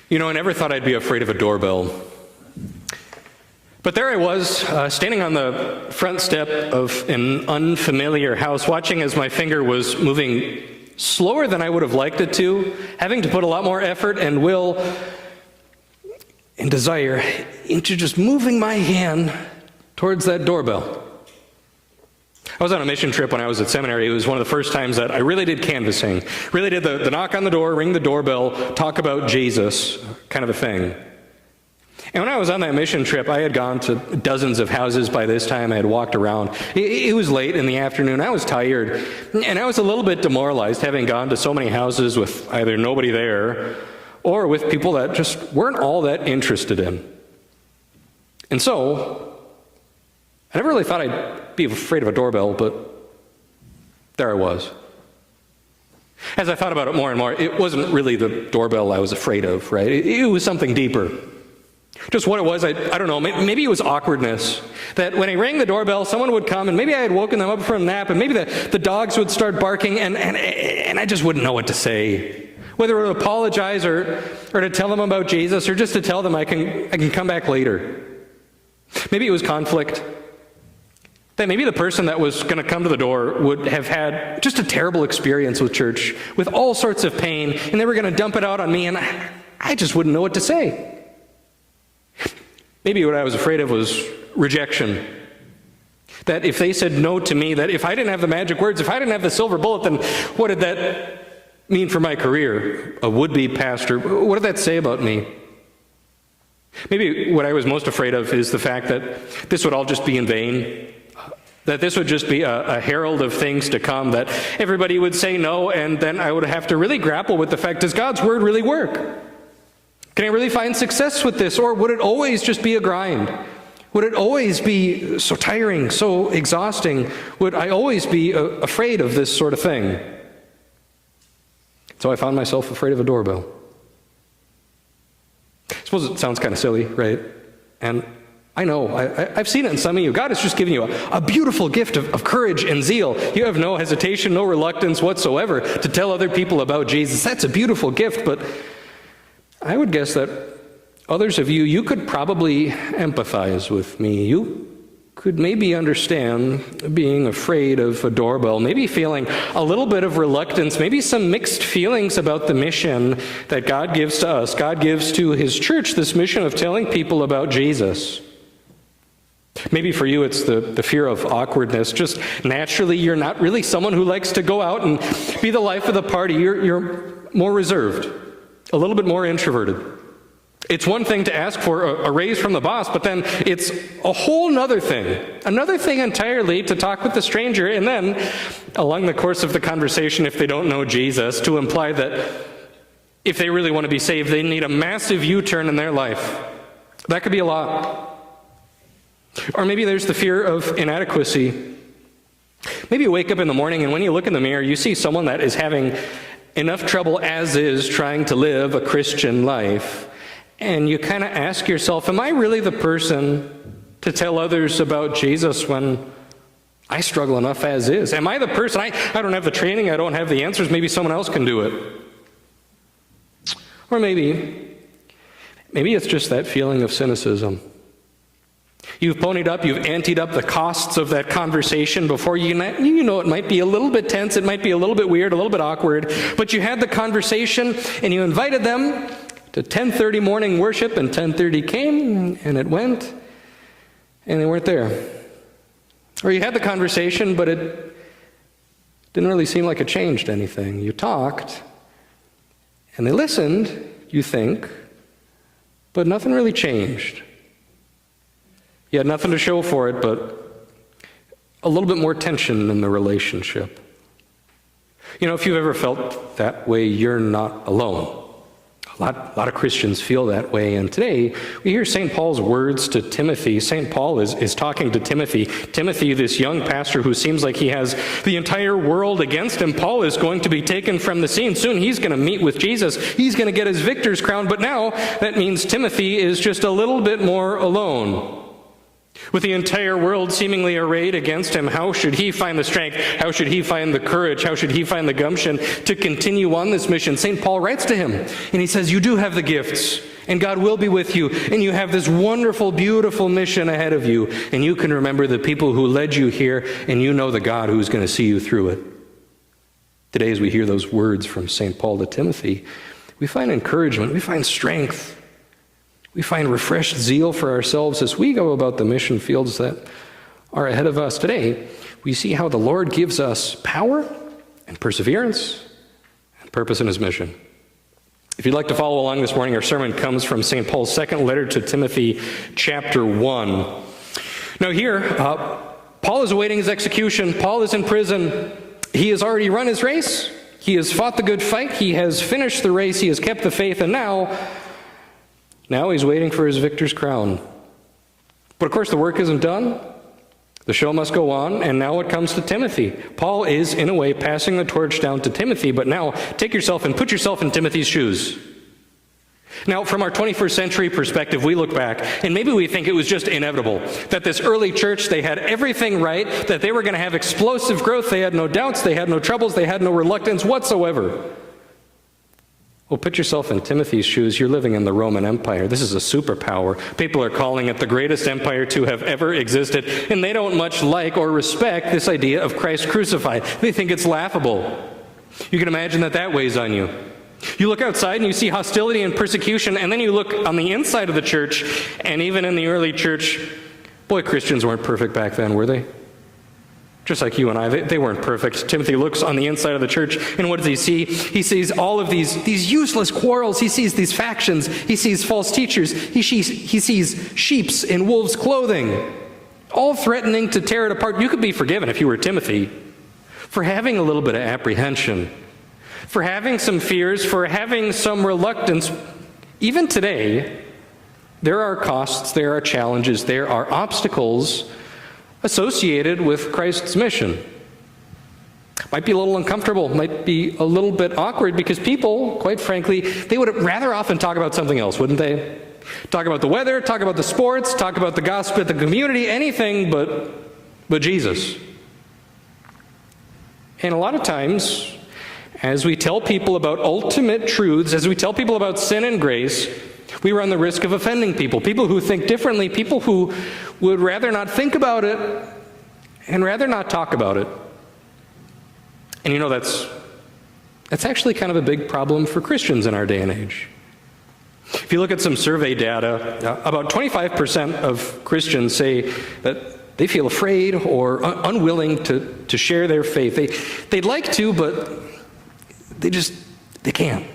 You know, I never thought I'd be afraid of a doorbell. But there I was, standing on the front step of an unfamiliar house, watching as my finger was moving slower than I would have liked it to, having to put a lot more effort and will and desire into just moving my hand towards that doorbell. I was on a mission trip when I was at seminary. It was one of the first times that I really did canvassing, really did the knock on the door, ring the doorbell, talk about Jesus kind of a thing. And when I was on that mission trip, I had gone to dozens of houses by this time. I had walked around. It was late in the afternoon. I was tired, and I was a little bit demoralized, having gone to so many houses with either nobody there or with people that just weren't all that interested in. And so, I never really thought I'd be afraid of a doorbell, but there I was. As I thought about it more and more, it wasn't really the doorbell I was afraid of, right? It was something deeper. Just what it was, I don't know, maybe it was awkwardness. That when I rang the doorbell, someone would come, and maybe I had woken them up from a nap, and maybe the dogs would start barking, and I just wouldn't know what to say. Whether to apologize or to tell them about Jesus, or just to tell them I can come back later. Maybe it was conflict. That maybe the person that was going to come to the door would have had just a terrible experience with church, with all sorts of pain, and they were going to dump it out on me, and I just wouldn't know what to say. Maybe what I was afraid of was rejection. That if they said no to me, that if I didn't have the magic words, if I didn't have the silver bullet, then what did that mean for my career? A would-be pastor, what did that say about me? Maybe what I was most afraid of is the fact that this would all just be in vain. That this would just be a herald of things to come, that everybody would say no, and then I would have to really grapple with the fact, does God's word really work? Can I really find success with this? Or would it always just be a grind? Would it always be so tiring, so exhausting? Would I always be afraid of this sort of thing? So I found myself afraid of a doorbell. I suppose it sounds kind of silly, right? And I know, I've seen it in some of you. God has just given you a beautiful gift of courage and zeal. You have no hesitation, no reluctance whatsoever to tell other people about Jesus. That's a beautiful gift, but I would guess that others of you, you could probably empathize with me. You could maybe understand being afraid of a doorbell, maybe feeling a little bit of reluctance, maybe some mixed feelings about the mission that God gives to us. God gives to His church this mission of telling people about Jesus. Maybe for you it's the fear of awkwardness. Just naturally, you're not really someone who likes to go out and be the life of the party. You're more reserved. A little bit more introverted. It's one thing to ask for a raise from the boss, but then it's a whole nother thing entirely to talk with the stranger, and then along the course of the conversation, if they don't know Jesus, to imply that if they really want to be saved, they need a massive U-turn in their life. That could be a lot. Or maybe there's the fear of inadequacy. Maybe you wake up in the morning, and when you look in the mirror, you see someone that is having enough trouble as is trying to live a Christian life, and you kind of ask yourself, am I really the person to tell others about Jesus when I struggle enough as is? Am I the person? I don't have the training, I don't have the answers, maybe someone else can do it. Or maybe it's just that feeling of cynicism. You've ponied up, you've anteed up the costs of that conversation before you know it might be a little bit tense, it might be a little bit weird, a little bit awkward, but you had the conversation and you invited them to 10:30 morning worship, and 10:30 came and it went and they weren't there. Or you had the conversation, but it didn't really seem like it changed anything. You talked and they listened, you think, but nothing really changed. You had nothing to show for it, but a little bit more tension in the relationship. You know, if you've ever felt that way, you're not alone. A lot of Christians feel that way, and today we hear St. Paul's words to Timothy. St. Paul is talking to Timothy. Timothy, this young pastor who seems like he has the entire world against him. Paul is going to be taken from the scene. Soon he's going to meet with Jesus. He's going to get his victor's crown, but now that means Timothy is just a little bit more alone. With the entire world seemingly arrayed against him, how should he find the strength? How should he find the courage? How should he find the gumption to continue on this mission? St. Paul writes to him, and he says, you do have the gifts, and God will be with you, and you have this wonderful, beautiful mission ahead of you, and you can remember the people who led you here, and you know the God who's going to see you through it. Today, as we hear those words from St. Paul to Timothy, we find encouragement, we find strength, we find refreshed zeal for ourselves as we go about the mission fields that are ahead of us. Today, we see how the Lord gives us power and perseverance and purpose in his mission. If you'd like to follow along this morning, our sermon comes from St. Paul's second letter to Timothy, chapter 1. Now here, Paul is awaiting his execution. Paul is in prison. He has already run his race. He has fought the good fight. He has finished the race. He has kept the faith. And now he's waiting for his victor's crown. But of course, the work isn't done. The show must go on. And now it comes to Timothy. Paul is, in a way, passing the torch down to Timothy. But now, take yourself and put yourself in Timothy's shoes. Now, from our 21st century perspective, we look back, and maybe we think it was just inevitable that this early church, they had everything right, that they were going to have explosive growth, they had no doubts, they had no troubles, they had no reluctance whatsoever. Well, put yourself in Timothy's shoes. You're living in the Roman Empire. This is a superpower. People are calling it the greatest empire to have ever existed, and they don't much like or respect this idea of Christ crucified. They think it's laughable. You can imagine that weighs on you. You look outside and you see hostility and persecution, and then you look on the inside of the church, and even in the early church, boy, Christians weren't perfect back then, were they? Just like you and I, they weren't perfect. Timothy looks on the inside of the church, and what does he see? He sees all of these useless quarrels. He sees these factions. He sees false teachers. He sees sheep's in wolves' clothing, all threatening to tear it apart. You could be forgiven if you were Timothy for having a little bit of apprehension, for having some fears, for having some reluctance. Even today, there are costs, there are challenges, there are obstacles associated with Christ's mission. Might be a little uncomfortable, might be a little bit awkward, because people, quite frankly, they would rather often talk about something else, wouldn't they? Talk about the weather, talk about the sports, talk about the gossip at the community, anything but Jesus. And a lot of times, as we tell people about ultimate truths, as we tell people about sin and grace, we run the risk of offending people who think differently, people who would rather not think about it and rather not talk about it. And you know, that's actually kind of a big problem for Christians in our day and age. If you look at some survey data, about 25% of Christians say that they feel afraid or unwilling to share their faith. They'd like to, but they can't.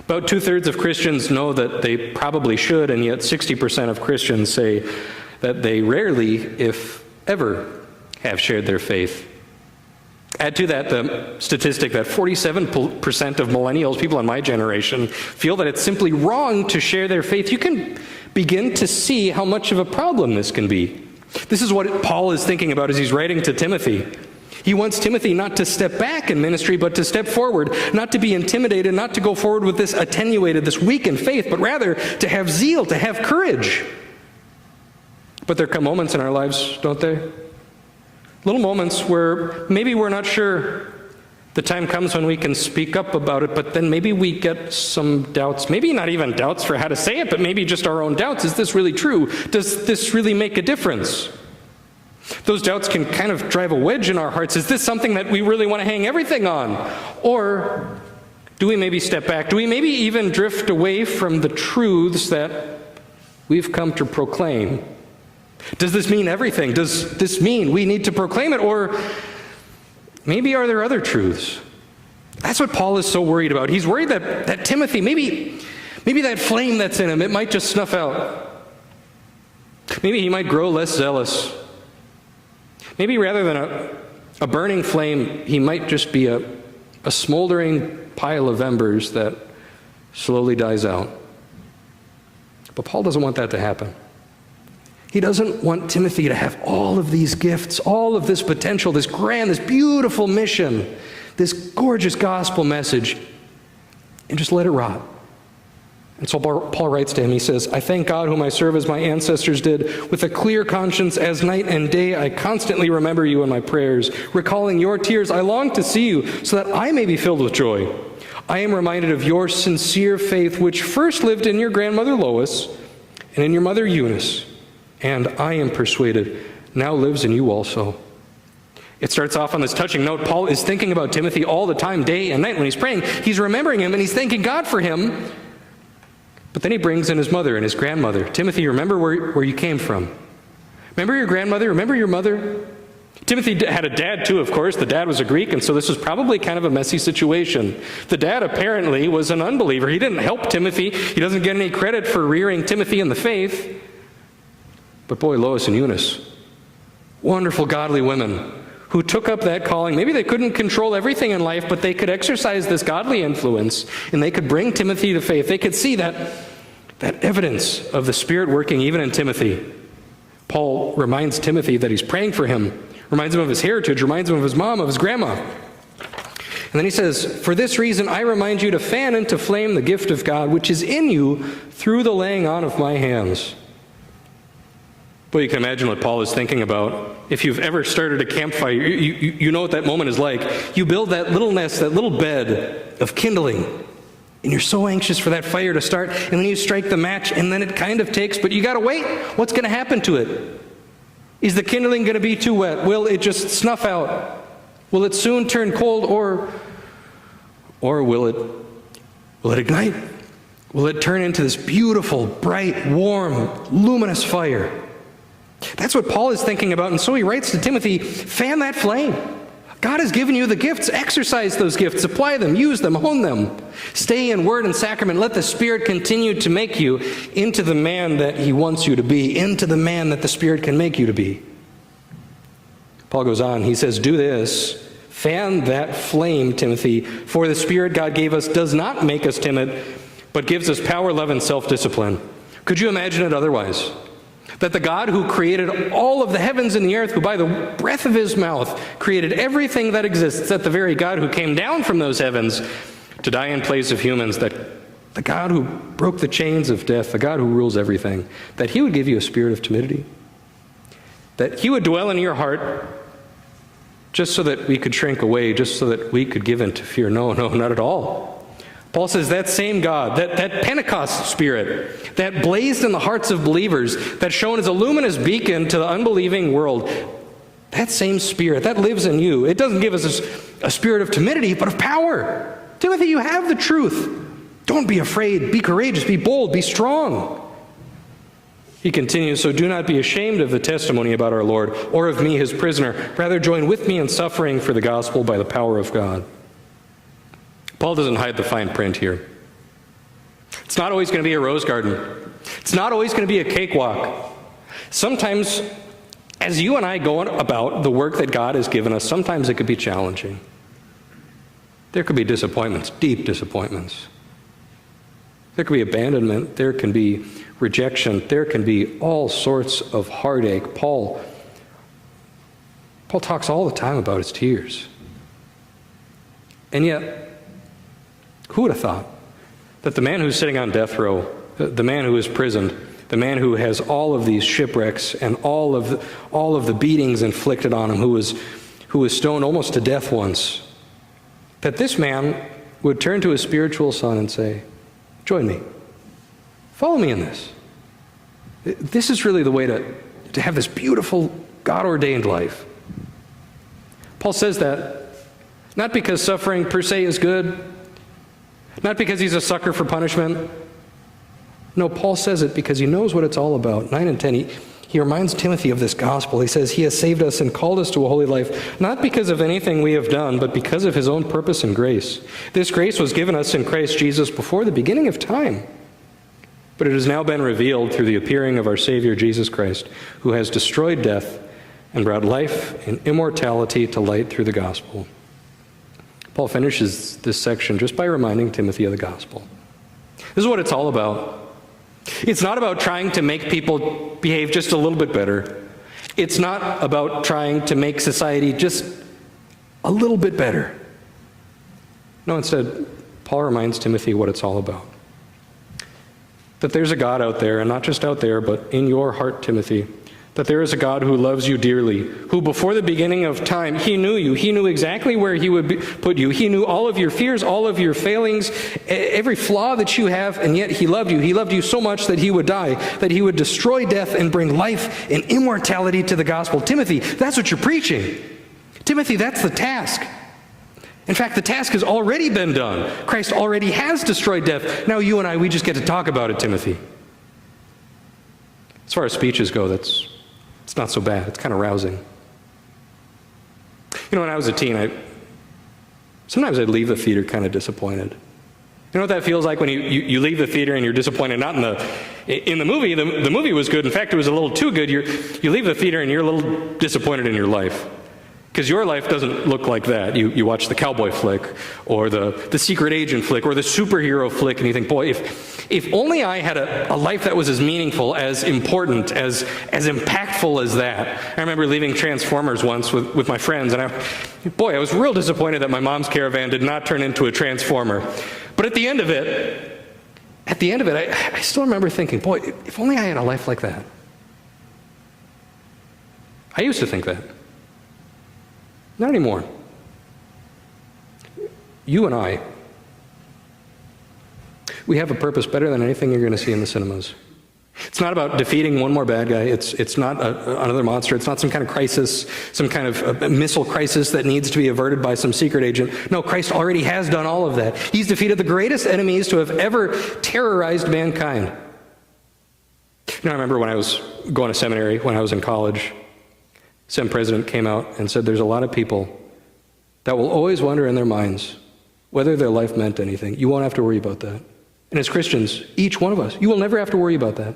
About 2/3 of Christians know that they probably should, and yet 60% of Christians say that they rarely, if ever, have shared their faith. Add to that the statistic that 47% of millennials, people in my generation, feel that it's simply wrong to share their faith. You can begin to see how much of a problem this can be. This is what Paul is thinking about as he's writing to Timothy. He wants Timothy not to step back in ministry, but to step forward, not to be intimidated, not to go forward with this attenuated, this weakened faith, but rather to have zeal, to have courage. But there come moments in our lives, don't there? Little moments where maybe we're not sure the time comes when we can speak up about it, but then maybe we get some doubts. Maybe not even doubts for how to say it, but maybe just our own doubts. Is this really true? Does this really make a difference? Those doubts can kind of drive a wedge in our hearts. Is this something that we really want to hang everything on? Or do we maybe step back? Do we maybe even drift away from the truths that we've come to proclaim? Does this mean everything? Does this mean we need to proclaim it? Or maybe are there other truths? That's what Paul is so worried about. He's worried that Timothy, maybe that flame that's in him, it might just snuff out. Maybe he might grow less zealous. Maybe rather than a burning flame, he might just be a smoldering pile of embers that slowly dies out. But Paul doesn't want that to happen. He doesn't want Timothy to have all of these gifts, all of this potential, this grand, this beautiful mission, this gorgeous gospel message, and just let it rot. And so Paul writes to him, he says, I thank God whom I serve as my ancestors did. With a clear conscience, as night and day, I constantly remember you in my prayers. Recalling your tears, I long to see you so that I may be filled with joy. I am reminded of your sincere faith, which first lived in your grandmother Lois and in your mother Eunice, and I am persuaded now lives in you also. It starts off on this touching note. Paul is thinking about Timothy all the time, day and night. When he's praying, he's remembering him and he's thanking God for him. But then he brings in his mother and his grandmother. Timothy, remember where you came from. Remember your grandmother? Remember your mother? Timothy had a dad too, of course. The dad was a Greek, and so this was probably kind of a messy situation. The dad apparently was an unbeliever. He didn't help Timothy. He doesn't get any credit for rearing Timothy in the faith. But boy, Lois and Eunice, wonderful godly women who took up that calling. Maybe they couldn't control everything in life, but they could exercise this godly influence, and they could bring Timothy to faith. They could see that evidence of the Spirit working even in Timothy. Paul reminds Timothy that he's praying for him, reminds him of his heritage, reminds him of his mom, of his grandma. And then he says, for this reason I remind you to fan into flame the gift of God, which is in you through the laying on of my hands. Well, you can imagine what Paul is thinking about. If you've ever started a campfire, you know what that moment is like. You build that little nest, that little bed of kindling, and you're so anxious for that fire to start, and then you strike the match, and then it kind of takes, but you got to wait. What's going to happen to it? Is the kindling going to be too wet? Will it just snuff out? Will it soon turn cold, or will it ignite? Will it turn into this beautiful, bright, warm, luminous fire? That's what Paul is thinking about, and so he writes to Timothy, fan that flame. God has given you the gifts. Exercise those gifts. Apply them. Use them. Hone them. Stay in word and sacrament. Let the Spirit continue to make you into the man that he wants you to be, into the man that the Spirit can make you to be. Paul goes on. He says, do this. Fan that flame, Timothy, for the Spirit God gave us does not make us timid, but gives us power, love, and self-discipline. Could you imagine it otherwise? That the God who created all of the heavens and the earth, who by the breath of his mouth created everything that exists, that the very God who came down from those heavens to die in place of humans, that the God who broke the chains of death, the God who rules everything, that he would give you a spirit of timidity, that he would dwell in your heart just so that we could shrink away, just so that we could give in to fear. No, not at all. Paul says that same God, that Pentecost Spirit, that blazed in the hearts of believers, that shone as a luminous beacon to the unbelieving world, that same Spirit, that lives in you. It doesn't give us a spirit of timidity, but of power. Timothy, you have the truth. Don't be afraid. Be courageous. Be bold. Be strong. He continues, so do not be ashamed of the testimony about our Lord, or of me, his prisoner. Rather, join with me in suffering for the gospel by the power of God. Paul doesn't hide the fine print here. It's not always going to be a rose garden. It's not always going to be a cakewalk. Sometimes, as you and I go about the work that God has given us, sometimes it could be challenging. There could be disappointments, deep disappointments. There could be abandonment. There can be rejection. There can be all sorts of heartache. Paul talks all the time about his tears. And yet, who would have thought that the man who's sitting on death row, the man who is imprisoned, the man who has all of these shipwrecks and all of the beatings inflicted on him, who was stoned almost to death once, that this man would turn to his spiritual son and say, join me. Follow me in this. This is really the way to have this beautiful God-ordained life. Paul says that not because suffering per se is good, not because he's a sucker for punishment. No, Paul says it because he knows what it's all about. 9 and 10, he reminds Timothy of this gospel. He says he has saved us and called us to a holy life, not because of anything we have done, but because of his own purpose and grace. This grace was given us in Christ Jesus before the beginning of time, but it has now been revealed through the appearing of our Savior Jesus Christ, who has destroyed death and brought life and immortality to light through the gospel. Paul finishes this section just by reminding Timothy of the gospel. This is what it's all about. It's not about trying to make people behave just a little bit better. It's not about trying to make society just a little bit better. No, instead, Paul reminds Timothy what it's all about. that there's a God out there, and not just out there, but in your heart, Timothy, that there is a God who loves you dearly, who before the beginning of time, he knew you. He knew exactly where he would put you. He knew all of your fears, all of your failings, every flaw that you have, and yet he loved you. He loved you so much that he would die, that he would destroy death and bring life and immortality to the gospel. Timothy, that's what you're preaching. Timothy, that's the task. In fact, the task has already been done. Christ already has destroyed death. Now you and I, we just get to talk about it, Timothy. As far as speeches go, it's not so bad. It's kind of rousing. You know, when I was a teen, sometimes I'd leave the theater kind of disappointed. You know what that feels like when you leave the theater and you're disappointed? Not in the movie. The movie was good. In fact, it was a little too good. You leave the theater and you're a little disappointed in your life. Because your life doesn't look like that. You watch the cowboy flick, or the secret agent flick, or the superhero flick, and you think, boy, if only I had a life that was as meaningful, as important, as impactful as that. I remember leaving Transformers once with my friends, and I was real disappointed that my mom's Caravan did not turn into a Transformer. But at the end of it, I still remember thinking, boy, if only I had a life like that. I used to think that. Not anymore. You and I, we have a purpose better than anything you're going to see in the cinemas. It's not about defeating one more bad guy. It's not another monster. It's not some kind of crisis, some kind of missile crisis that needs to be averted by some secret agent. No, Christ already has done all of that. He's defeated the greatest enemies to have ever terrorized mankind. You know, I remember when I was going to seminary, when I was in college, Sem president came out and said there's a lot of people that will always wonder in their minds whether their life meant anything. You won't have to worry about that. And as Christians, each one of us, you will never have to worry about that.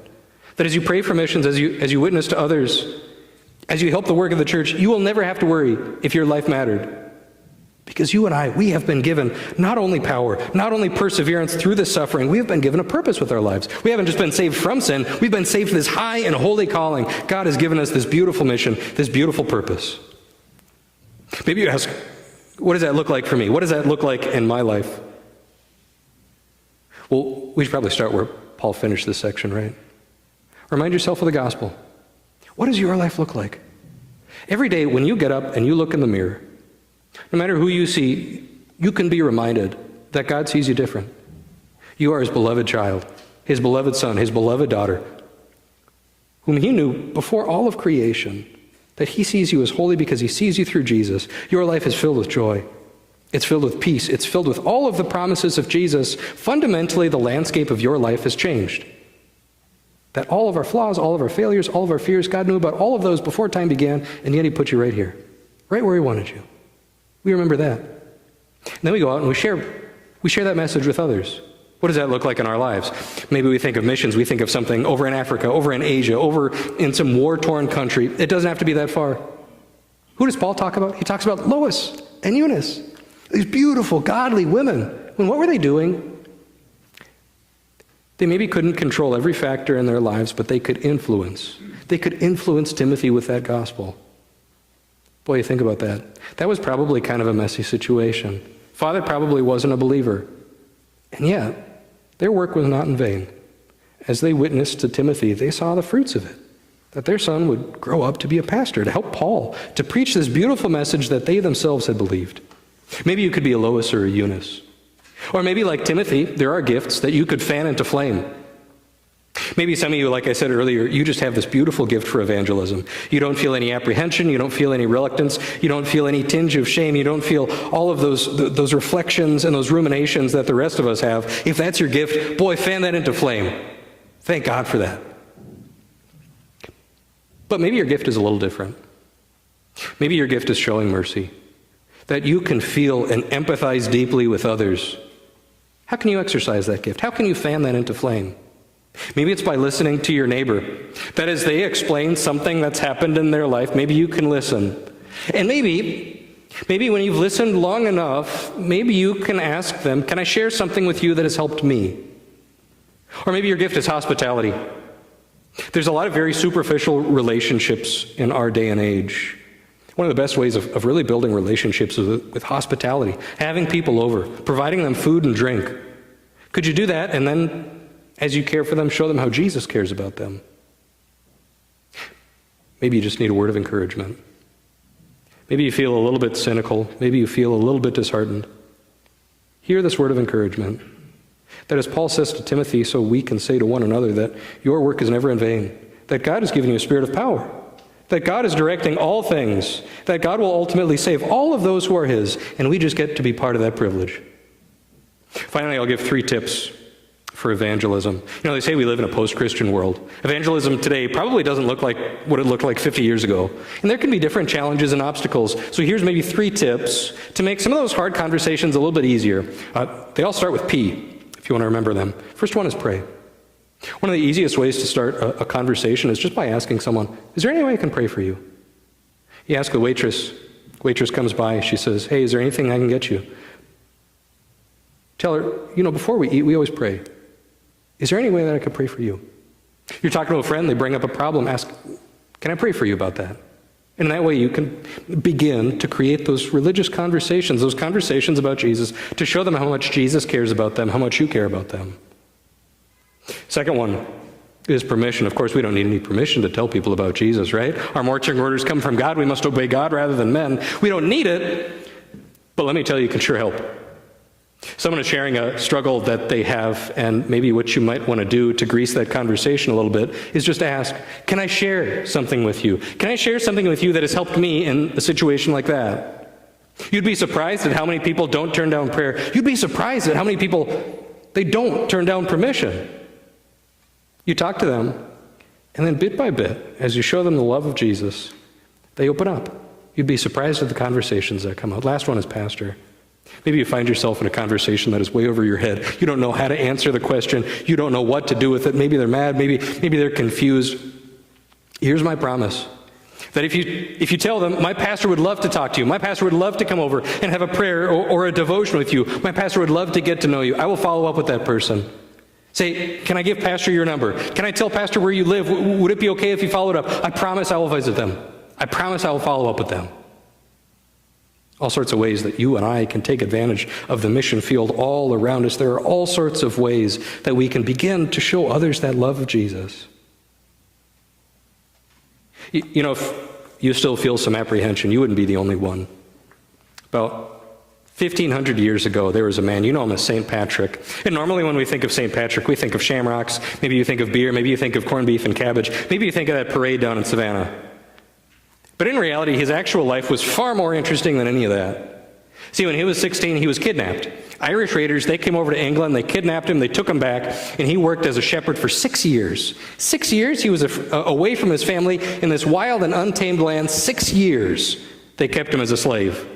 That as you pray for missions, as you witness to others, as you help the work of the church, you will never have to worry if your life mattered. Because you and I, we have been given not only power, not only perseverance through this suffering, we have been given a purpose with our lives. We haven't just been saved from sin, we've been saved for this high and holy calling. God has given us this beautiful mission, this beautiful purpose. Maybe you ask, what does that look like for me? What does that look like in my life? Well, we should probably start where Paul finished this section, right? Remind yourself of the gospel. What does your life look like? Every day when you get up and you look in the mirror, no matter who you see, you can be reminded that God sees you different. You are his beloved child, his beloved son, his beloved daughter, whom he knew before all of creation, that he sees you as holy because he sees you through Jesus. Your life is filled with joy. It's filled with peace. It's filled with all of the promises of Jesus. Fundamentally, the landscape of your life has changed. That all of our flaws, all of our failures, all of our fears, God knew about all of those before time began, and yet he put you right here, right where he wanted you. We remember that. And then we go out and we share that message with others. What does that look like in our lives? Maybe we think of missions. We think of something over in Africa, over in Asia, over in some war-torn country. It doesn't have to be that far. Who does Paul talk about? He talks about Lois and Eunice, these beautiful, godly women. And what were they doing? They maybe couldn't control every factor in their lives, but they could influence. They could influence Timothy with that gospel. Boy, you think about that. That was probably kind of a messy situation. Father probably wasn't a believer. And yet, their work was not in vain. As they witnessed to Timothy, they saw the fruits of it. That their son would grow up to be a pastor, to help Paul, to preach this beautiful message that they themselves had believed. Maybe you could be a Lois or a Eunice. Or maybe like Timothy, there are gifts that you could fan into flame. Maybe some of you, like I said earlier, you just have this beautiful gift for evangelism. You don't feel any apprehension, you don't feel any reluctance, you don't feel any tinge of shame, you don't feel all of those reflections and those ruminations that the rest of us have. If that's your gift, boy, fan that into flame. Thank God for that. But maybe your gift is a little different. Maybe your gift is showing mercy, that you can feel and empathize deeply with others. How can you exercise that gift? How can you fan that into flame? Maybe it's by listening to your neighbor. That as they explain something that's happened in their life, maybe you can listen. And maybe when you've listened long enough, maybe you can ask them, can I share something with you that has helped me? Or maybe your gift is hospitality. There's a lot of very superficial relationships in our day and age. One of the best ways of really building relationships is with hospitality, having people over, providing them food and drink. Could you do that and then As you care for them, show them how Jesus cares about them. Maybe you just need a word of encouragement. Maybe you feel a little bit cynical. Maybe you feel a little bit disheartened. Hear this word of encouragement. That as Paul says to Timothy, so we can say to one another that your work is never in vain. That God has given you a spirit of power. That God is directing all things. That God will ultimately save all of those who are his. And we just get to be part of that privilege. Finally, I'll give 3 tips for evangelism. They say we live in a post-Christian world. Evangelism today probably doesn't look like what it looked like 50 years ago. And there can be different challenges and obstacles. So here's maybe 3 tips to make some of those hard conversations a little bit easier. They all start with P, if you want to remember them. First one is pray. One of the easiest ways to start a conversation is just by asking someone, is there any way I can pray for you? You ask the waitress. Waitress comes by. She says, hey, is there anything I can get you? Tell her, before we eat, we always pray. Is there any way that I could pray for you? You're talking to a friend, they bring up a problem, ask, can I pray for you about that? And that way you can begin to create those religious conversations, those conversations about Jesus, to show them how much Jesus cares about them, how much you care about them. Second one is permission. Of course, we don't need any permission to tell people about Jesus, right? Our marching orders come from God. We must obey God rather than men. We don't need it, but let me tell you, it can sure help. Someone is sharing a struggle that they have, and maybe what you might want to do to grease that conversation a little bit is just ask, can I share something with you? Can I share something with you that has helped me in a situation like that? You'd be surprised at how many people don't turn down prayer. You'd be surprised at how many people, they don't turn down permission. You talk to them, and then bit by bit, as you show them the love of Jesus, they open up. You'd be surprised at the conversations that come out. Last one is pastor. Maybe you find yourself in a conversation that is way over your head. You don't know how to answer the question. You don't know what to do with it. Maybe they're mad. Maybe they're confused. Here's my promise. That if you tell them, my pastor would love to talk to you. My pastor would love to come over and have a prayer or a devotion with you. My pastor would love to get to know you. I will follow up with that person. Say, can I give pastor your number? Can I tell pastor where you live? Would it be okay if you followed up? I promise I will visit them. I promise I will follow up with them. All sorts of ways that you and I can take advantage of the mission field all around us. There are all sorts of ways that we can begin to show others that love of Jesus. If you still feel some apprehension, you wouldn't be the only one. About 1,500 years ago, there was a man, you know him as St. Patrick. And normally when we think of St. Patrick, we think of shamrocks. Maybe you think of beer. Maybe you think of corned beef and cabbage. Maybe you think of that parade down in Savannah. But in reality, his actual life was far more interesting than any of that. See, when he was 16, he was kidnapped. Irish raiders, they came over to England, they kidnapped him, they took him back, and he worked as a shepherd for 6 years. 6 years he was away from his family in this wild and untamed land. 6 years they kept him as a slave.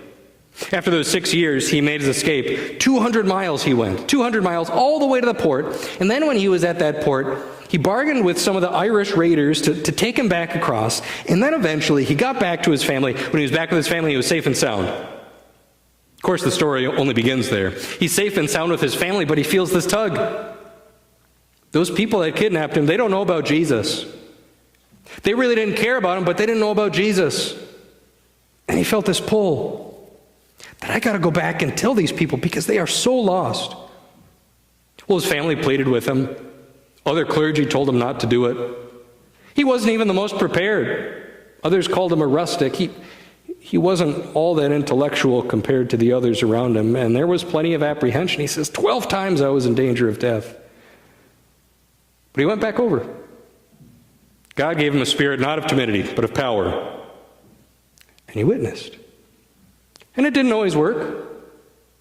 After those 6 years, he made his escape. 200 miles he went, 200 miles all the way to the port. And then when he was at that port, he bargained with some of the Irish raiders to take him back across. And then eventually he got back to his family. When he was back with his family, he was safe and sound. Of course, the story only begins there. He's safe and sound with his family, but he feels this tug. Those people that kidnapped him, they don't know about Jesus. They really didn't care about him, but they didn't know about Jesus. And he felt this pull that I got to go back and tell these people because they are so lost. Well, his family pleaded with him. Other clergy told him not to do it. He wasn't even the most prepared. Others called him a rustic. He wasn't all that intellectual compared to the others around him, and there was plenty of apprehension. He says, 12 times I was in danger of death. But he went back over. God gave him a spirit not of timidity, but of power. And he witnessed. And it didn't always work.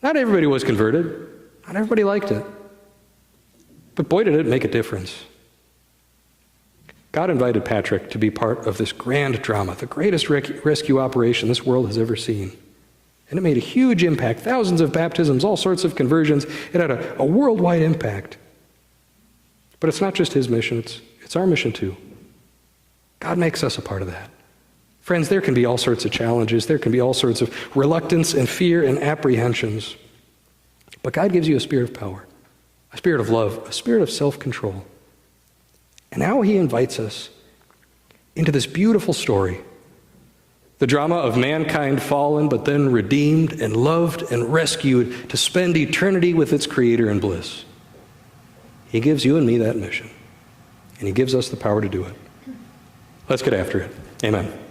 Not everybody was converted. Not everybody liked it. But boy, did it make a difference. God invited Patrick to be part of this grand drama, the greatest rescue operation this world has ever seen. And it made a huge impact, thousands of baptisms, all sorts of conversions. It had a worldwide impact. But it's not just his mission, it's our mission too. God makes us a part of that. Friends, there can be all sorts of challenges. There can be all sorts of reluctance and fear and apprehensions. But God gives you a spirit of power, a spirit of love, a spirit of self-control. And now he invites us into this beautiful story, the drama of mankind fallen, but then redeemed and loved and rescued to spend eternity with its Creator in bliss. He gives you and me that mission. And he gives us the power to do it. Let's get after it. Amen.